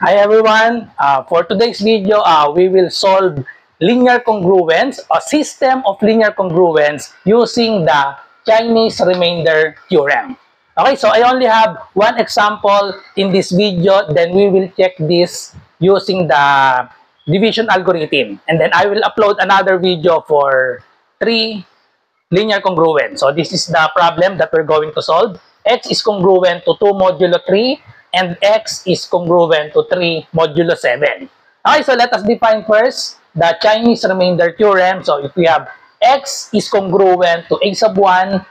Hi everyone, for today's video, we will solve linear congruence, a system of linear congruence using the Chinese remainder theorem. Okay, so I only have one example in this video, then we will check this using the division algorithm. And then I will upload another video for 3 linear congruence. So this is the problem that we're going to solve. X is congruent to 2 modulo 3 and x is congruent to 3 modulo 7. Okay, so let us define first the Chinese remainder theorem. So if we have x is congruent to a sub 1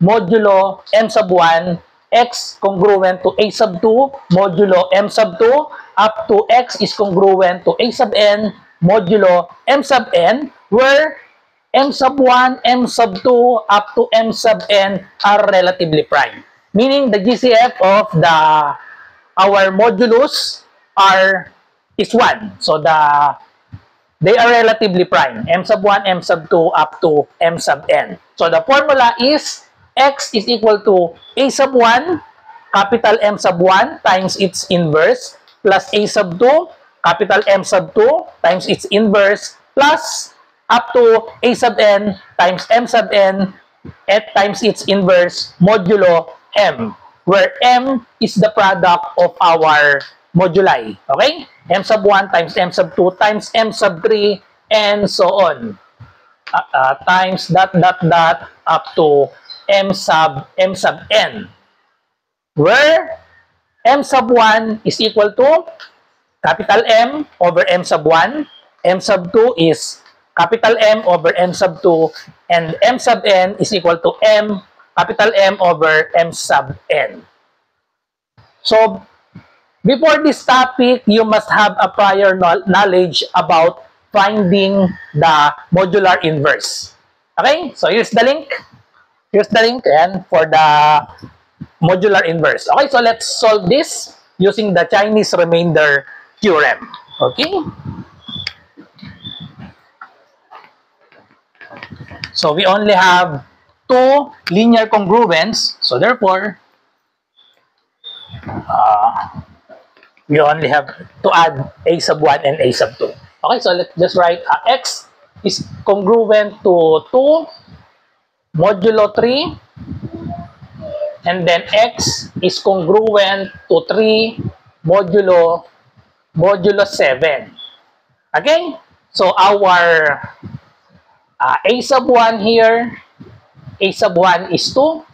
modulo m sub 1, x congruent to a sub 2 modulo m sub 2, up to x is congruent to a sub n modulo m sub n, where m sub 1, m sub 2, up to m sub n are relatively prime. Meaning the GCF of our modulus is 1. So they are relatively prime. M sub 1, M sub 2, up to M sub n. So the formula is x is equal to a sub 1, capital M sub 1 times its inverse, plus a sub 2, capital M sub 2 times its inverse, plus up to a sub n times m sub n at times its inverse modulo m, where m is the product of our moduli. Okay? M sub 1 times m sub 2 times m sub 3 and so on. Times dot up to m sub n, where m sub 1 is equal to capital M over m sub 1, m sub 2 is capital M over m sub 2, and m sub n is equal to capital M over m sub n. So, before this topic, you must have a prior knowledge about finding the modular inverse. Okay? So, here's the link. Here's the link and for the modular inverse. Okay, so let's solve this using the Chinese remainder theorem. Okay? So we only have 2 linear congruents. So therefore, we only have to add a sub 1 and a sub 2. Okay, so let's just write x is congruent to 2 modulo 3, and then x is congruent to 3 modulo 7. Okay, so our a sub 1 here, a sub 1 is 2,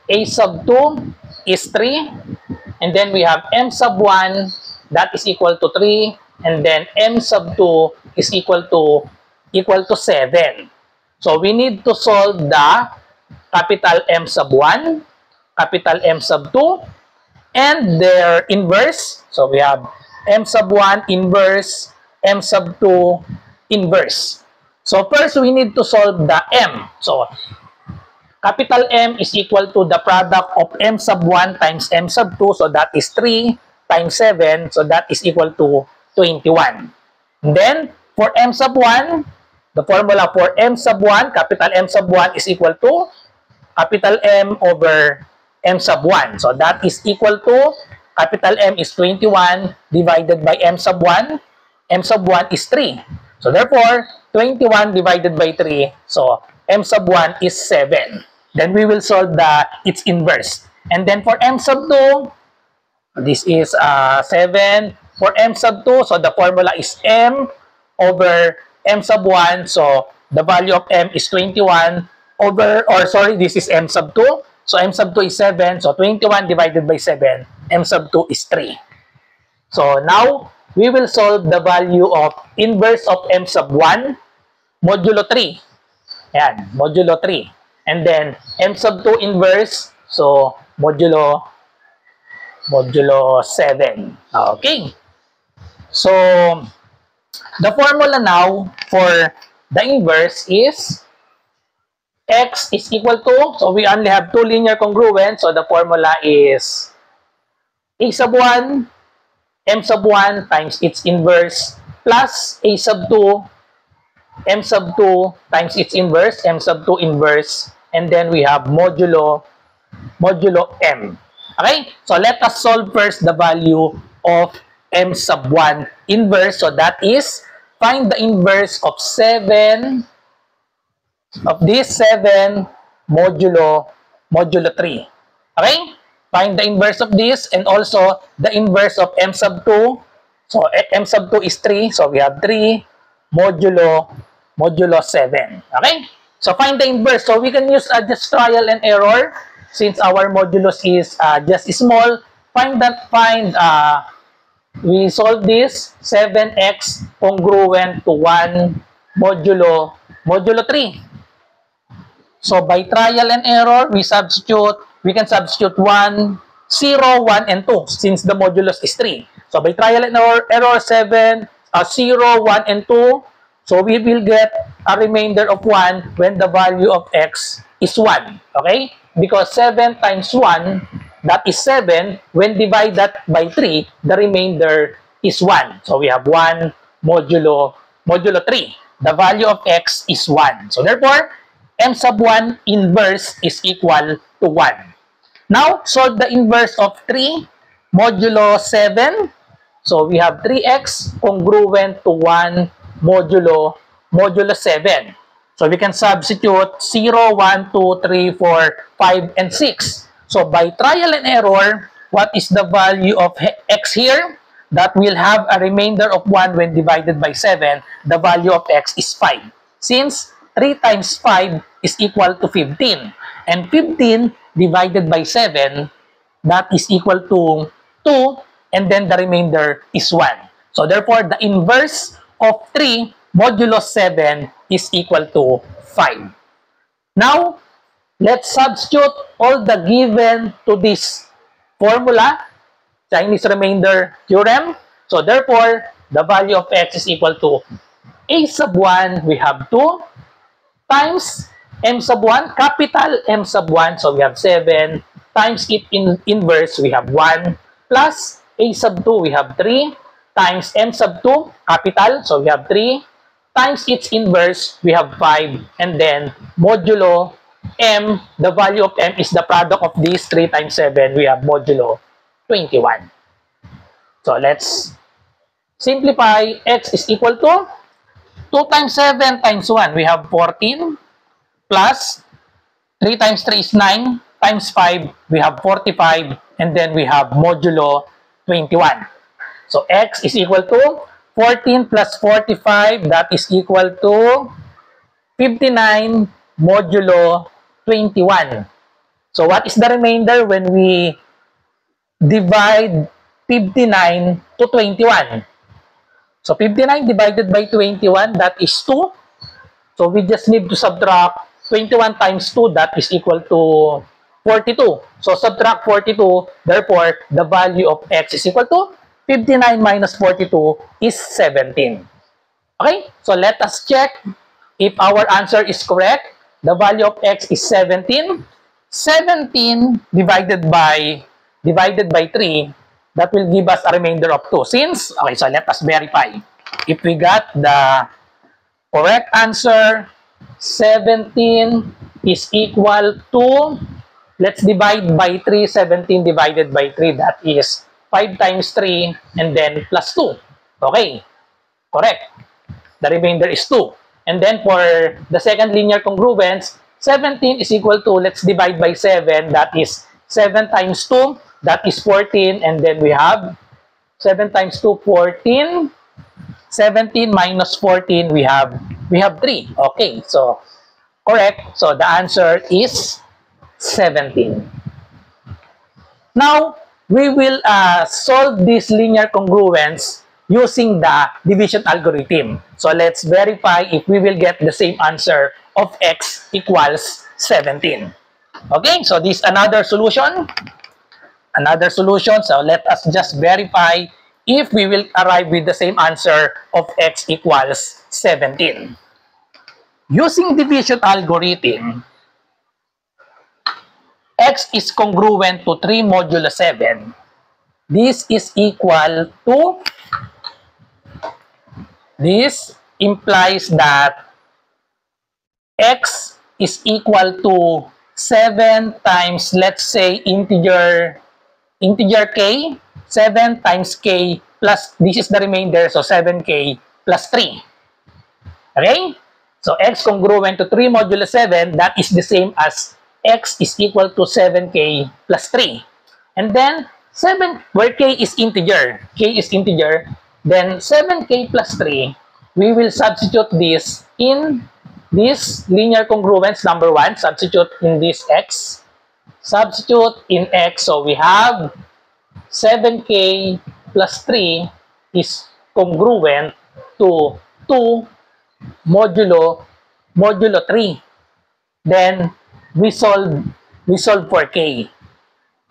a sub 2 is 3, and then we have m sub 1 that is equal to 3, and then m sub 2 is equal to 7. So we need to solve the capital M sub 1, capital M sub 2, and their inverse. So we have m sub 1 inverse, m sub 2 inverse. So first, we need to solve the m. So, capital M is equal to the product of m sub 1 times m sub 2. So, that is 3 times 7. So, that is equal to 21. And then, for m sub 1, the formula for m sub 1, capital M sub 1 is equal to capital M over m sub 1. So, that is equal to capital M is 21 divided by m sub 1. M sub 1 is 3. So, therefore, 21 divided by 3. So, m sub 1 is 7. Then, we will solve its inverse. And then, for m sub 2, this is 7. For m sub 2, so the formula is m over m sub 1. So, the value of m is 21 over, or sorry, this is m sub 2. So, m sub 2 is 7. So, 21 divided by 7, m sub 2 is 3. So, now, we will solve the value of inverse of m sub 1 modulo 3. Ayan, modulo 3. And then, m sub 2 inverse, so modulo 7. Okay. So, the formula now for the inverse is x is equal to, so we only have 2 linear congruents, so the formula is a sub 1 m sub 1 times its inverse plus a sub 2 m sub 2 times its inverse, m sub 2 inverse, and then we have modulo m. Okay? So let us solve first the value of m sub 1 inverse. So that is, find the inverse of 7 of this 7 modulo 3. Okay? Find the inverse of this and also the inverse of m sub 2. So m sub 2 is 3. So we have 3 modulo 7. Okay? So find the inverse. So we can use just trial and error since our modulus is just small. We solve this 7x congruent to 1 modulo 3. So by trial and error, we can substitute 1, 0, 1, and 2 since the modulus is 3. So by trial and error 7, 0, 1, and 2. So we will get a remainder of 1 when the value of x is 1. Okay? Because 7 times 1, that is 7. When divided by 3, the remainder is 1. So we have 1 modulo 3. The value of x is 1. So therefore, m sub 1 inverse is equal to 1. Now, solve the inverse of 3 modulo 7. So we have 3x congruent to 1 modulo 7. So we can substitute 0, 1, 2, 3, 4, 5, and 6. So by trial and error, what is the value of x here? That will have a remainder of 1 when divided by 7. The value of x is 5. Since 3 times 5 is equal to 15. And 15 divided by 7, that is equal to 2. And then the remainder is 1. So therefore, the inverse of 3 modulo 7 is equal to 5. Now, let's substitute all the given to this formula, Chinese remainder theorem. So therefore, the value of x is equal to a sub 1, we have 2, times m sub 1, capital M sub 1, so we have 7, times it in inverse, we have 1, plus a sub 2, we have 3, times m sub 2, capital, so we have 3, times its inverse, we have 5, and then modulo m, the value of m is the product of these 3 times 7, we have modulo 21. So let's simplify. X is equal to 2 times 7 times 1, we have 14, plus 3 times 3 is 9, times 5, we have 45, and then we have modulo 21. So x is equal to 14 plus 45, that is equal to 59 modulo 21. So what is the remainder when we divide 59 to 21? So 59 divided by 21, that is 2. So we just need to subtract 21 times 2, that is equal to 42. So subtract 42, therefore the value of x is equal to 59 minus 42 is 17. Okay, so let us check if our answer is correct. The value of x is 17. 17 divided by 3, that will give us a remainder of 2. Okay, so let us verify. If we got the correct answer, 17 is equal to, let's divide by 3, 17 divided by 3, that is 5 times 3, and then plus 2. Okay, correct. The remainder is 2. And then for the second linear congruence, 17 is equal to, let's divide by 7, that is 7 times 2, that is 14, and then we have 7 times 2, 14. 17 minus 14, we have 3. Okay, so correct. So the answer is 17. Now, we will solve this linear congruence using the division algorithm. So let's verify if we will get the same answer of x equals 17. Okay, so this is another solution. Another solution. So let us just verify if we will arrive with the same answer of x equals 17. Using division algorithm, x is congruent to 3 modulo 7. This is equal to, this implies that x is equal to 7 times, let's say, integer k, 7 times k plus, this is the remainder, so 7k plus 3. Okay? So x congruent to 3 modulo 7, that is the same as x is equal to 7k plus 3. And then, 7, where k is integer, then 7k plus 3, we will substitute this in this linear congruence number 1, substitute in this x, substitute in x, so we have 7k plus 3 is congruent to 2 modulo 3. Then, we solve for k.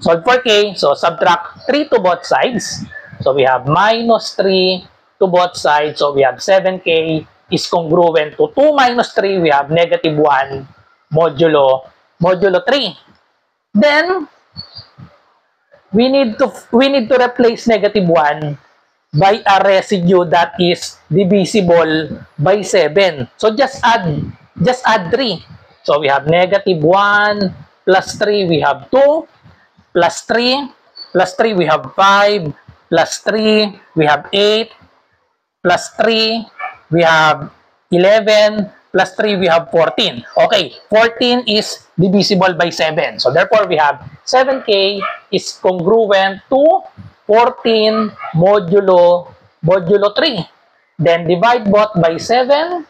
Solve for k, so subtract 3 to both sides. So we have minus 3 to both sides. So we have 7k is congruent to 2 minus 3. We have negative 1 modulo 3. Then, we need to replace negative 1 by a residue that is divisible by 7. So just add 3. So we have negative 1 plus 3, we have 2, plus 3, we have 5, plus 3, we have 8, plus 3, we have 11, plus 3, we have 14. Okay, 14 is divisible by 7. So therefore, we have 7k is congruent to 14 modulo 3. Then divide both by 7.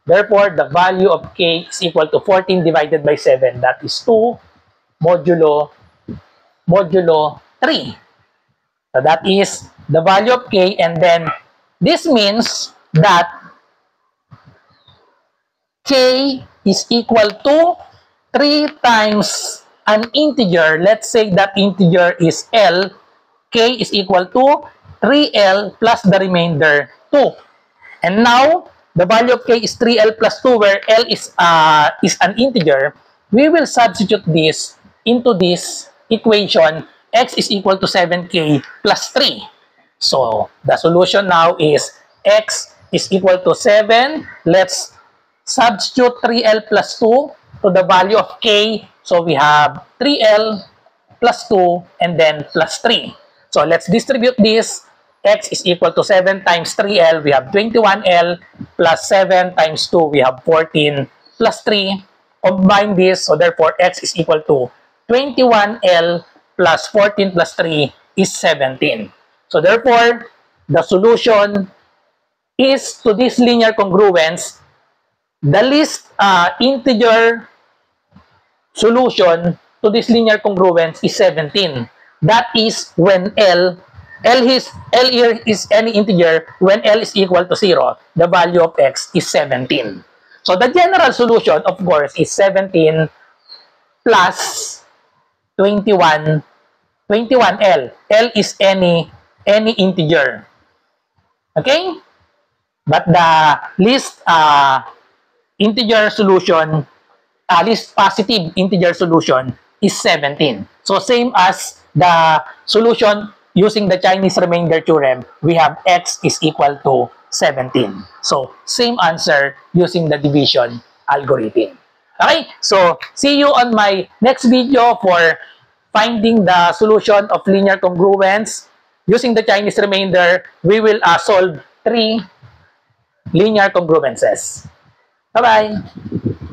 Therefore, the value of k is equal to 14 divided by 7. That is 2 modulo 3. So that is the value of k, and then this means that k is equal to 3 times an integer. Let's say that integer is L. K is equal to 3L plus the remainder 2. And now, the value of k is 3L plus 2, where L is an integer. We will substitute this into this equation. X is equal to 7k plus 3. So, the solution now is x is equal to 7. Let's substitute 3L plus 2 to the value of k. So, we have 3L plus 2 and then plus 3. So, let's distribute this. X is equal to 7 times 3L. We have 21L plus 7 times 2. We have 14 plus 3. Combine this. So, therefore, X is equal to 21L plus 14 plus 3 is 17. So, therefore, the solution is to this linear congruence, the least integer solution to this linear congruence is 17. That is when L here is any integer. When L is equal to 0, the value of X is 17. So, the general solution, of course, is 17 plus 21L. L is any integer. Okay? But the least integer solution, least positive integer solution is 17. So, same as the solution using the Chinese remainder theorem, we have x is equal to 17. So, same answer using the division algorithm. Okay? So, see you on my next video for finding the solution of linear congruence. Using the Chinese remainder, we will solve 3 linear congruences. Bye-bye!